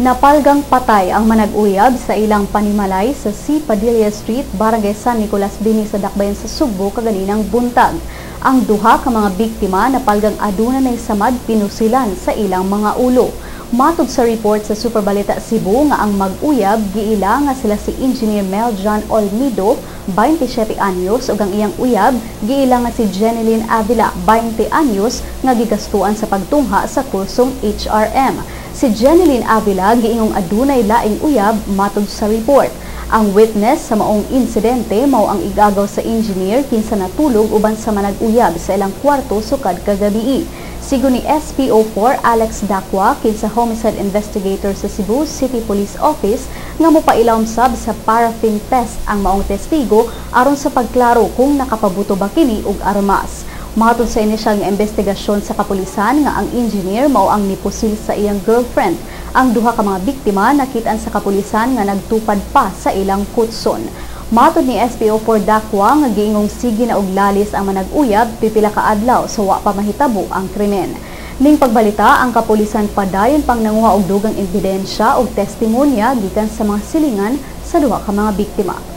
Napalgang patay ang manag-uyab sa ilang panimalay sa C. Padilla Street, Barangay San Nicolas Bini sa Dakbayan sa Subo kaganinang buntag. Ang duha ka mga biktima napalgang aduna nay samad pinusilan sa ilang mga ulo. Matod sa report sa Superbalita Cebu nga ang mag-uyab giila nga sila si Engineer Mel John Olmido, 27 anyos, ug ang iyang uyab giila nga si Jeneline Avila, 20 anyos, nga gigastuan sa pagtungha sa kursong HRM. Si Jeneline Avila giingong adunay laing uyab matod sa report. Ang witness sa maong insidente mao ang igagaw sa engineer kinsa natulog uban sa manag-uyab sa ilang kwarto sukad kagabi. Sigo ni SPO4 Alex Dacwa kinsa homicide investigator sa Cebu City Police Office nga mopailawom sab sa paraffin test ang maong testigo aron sa pagklaro kung nakapabuto ba kini og armas. Matod sa inisyal nga investigasyon sa kapulisan nga ang engineer mao ang nipusil sa iyang girlfriend. Ang duha ka mga biktima nakit-an sa kapulisan nga nagtupad pa sa ilang kutson. Matod ni SPO4 Dacwa nga giingong sige na og lalis ang manag-uyab pipila ka adlaw so wa pa mahitabo ang krimen. Ning pagbalita, ang kapulisan padayon pang nanguha og dugang ebidensya og testimonya gikan sa mga silingan sa duha ka mga biktima.